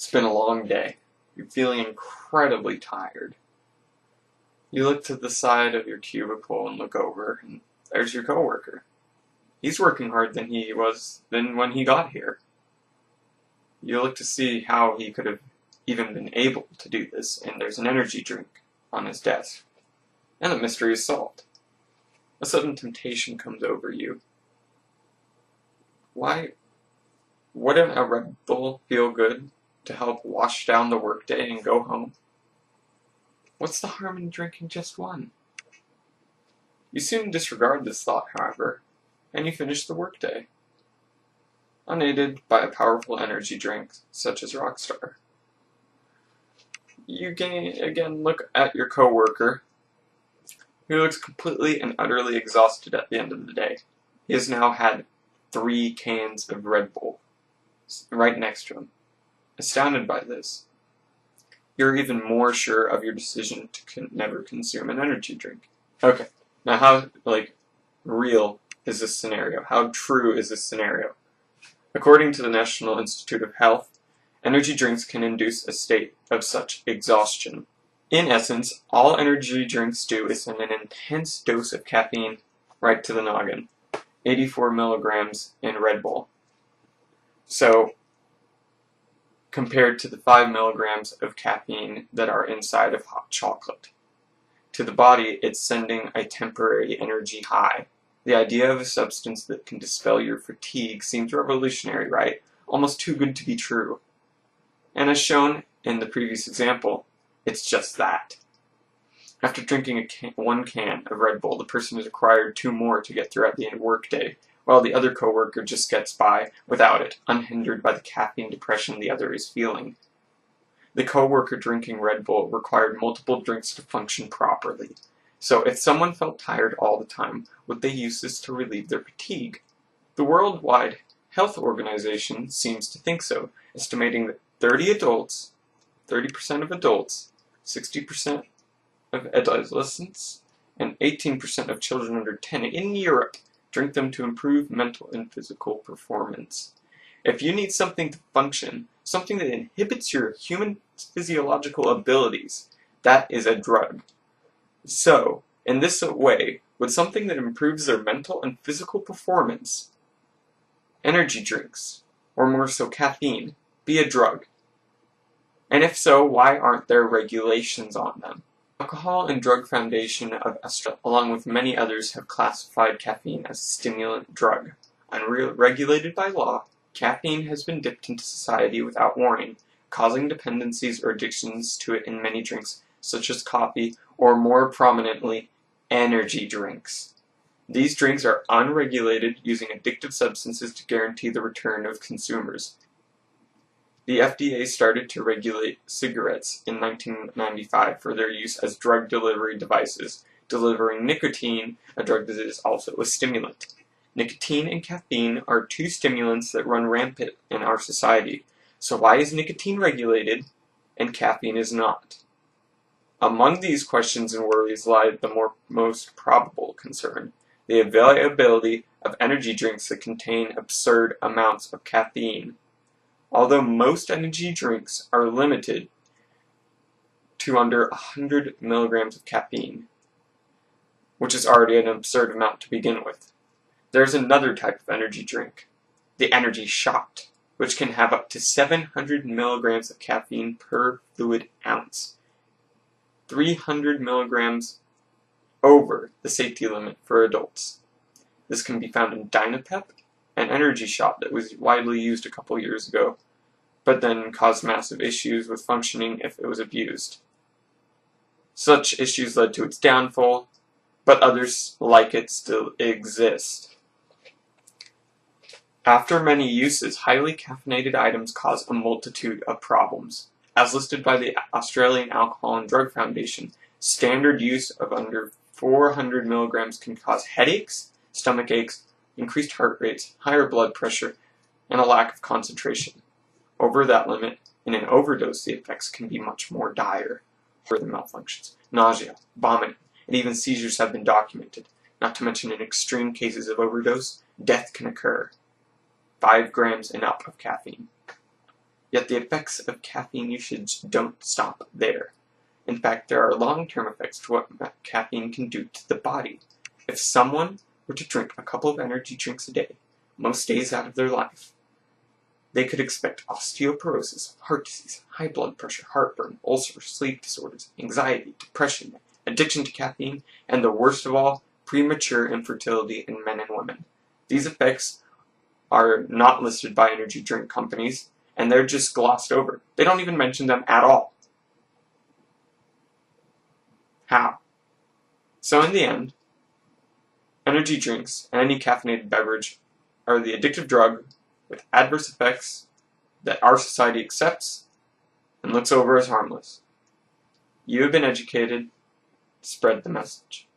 It's been a long day. You're feeling incredibly tired. You look to the side of your cubicle and look over, and there's your coworker. He's working harder than when he got here. You look to see how he could have even been able to do this, and there's an energy drink on his desk. And the mystery is solved. A sudden temptation comes over you. Why wouldn't a Red Bull feel good to help wash down the workday and go home? What's the harm in drinking just one? You soon disregard this thought, however, and you finish the workday, unaided by a powerful energy drink such as Rockstar. You again look at your coworker, who looks completely and utterly exhausted at the end of the day. He has now had 3 cans of Red Bull right next to him. Astounded by this, you're even more sure of your decision to never consume an energy drink. Okay, now how, real is this scenario? How true is this scenario? According to the National Institute of Health, energy drinks can induce a state of such exhaustion. In essence, all energy drinks do is send an intense dose of caffeine right to the noggin. 84 milligrams in Red Bull. So, compared to the 5 milligrams of caffeine that are inside of hot chocolate. To the body, it's sending a temporary energy high. The idea of a substance that can dispel your fatigue seems revolutionary, right? Almost too good to be true. And as shown in the previous example, it's just that. After drinking one can of Red Bull, the person has acquired 2 more to get throughout the workday, while the other coworker just gets by without it, unhindered by the caffeine depression the other is feeling. The coworker drinking Red Bull required multiple drinks to function properly. So if someone felt tired all the time, would they use this to relieve their fatigue? The World Health Organization seems to think so, estimating that 30% of adults, 60% of adolescents, and 18% of children under 10 in Europe drink them to improve mental and physical performance. If you need something to function, something that inhibits your human physiological abilities, that is a drug. So, in this way, with something that improves their mental and physical performance, energy drinks, or more so caffeine, be a drug? And if so, why aren't there regulations on them? Alcohol and Drug Foundation of Australia, along with many others, have classified caffeine as a stimulant drug. Unregulated by law, caffeine has been dipped into society without warning, causing dependencies or addictions to it in many drinks, such as coffee, or more prominently, energy drinks. These drinks are unregulated, using addictive substances to guarantee the return of consumers. The FDA started to regulate cigarettes in 1995 for their use as drug delivery devices, delivering nicotine, a drug that is also a stimulant. Nicotine and caffeine are 2 stimulants that run rampant in our society. So why is nicotine regulated and caffeine is not? Among these questions and worries lie the most probable concern: the availability of energy drinks that contain absurd amounts of caffeine. Although most energy drinks are limited to under 100 milligrams of caffeine, which is already an absurd amount to begin with, there's another type of energy drink, the energy shot, which can have up to 700 milligrams of caffeine per fluid ounce, 300 milligrams over the safety limit for adults. This can be found in Dynapep, an energy shot that was widely used a couple years ago, but then caused massive issues with functioning if it was abused. Such issues led to its downfall, but others like it still exist. After many uses, highly caffeinated items cause a multitude of problems. As listed by the Australian Alcohol and Drug Foundation, standard use of under 400 milligrams can cause headaches, stomach aches, increased heart rates, higher blood pressure, and a lack of concentration. Over that limit, in an overdose, the effects can be much more dire. Further malfunctions, nausea, vomiting, and even seizures have been documented. Not to mention, in extreme cases of overdose, death can occur. 5 grams and up of caffeine. Yet the effects of caffeine usage don't stop there. In fact, there are long-term effects to what caffeine can do to the body. If someone were to drink a couple of energy drinks a day, most days out of their life, they could expect osteoporosis, heart disease, high blood pressure, heartburn, ulcers, sleep disorders, anxiety, depression, addiction to caffeine, and the worst of all, premature infertility in men and women. These effects are not listed by energy drink companies, and they're just glossed over. They don't even mention them at all. How? So in the end, energy drinks and any caffeinated beverage are the addictive drug with adverse effects that our society accepts and looks over as harmless. You have been educated. Spread the message.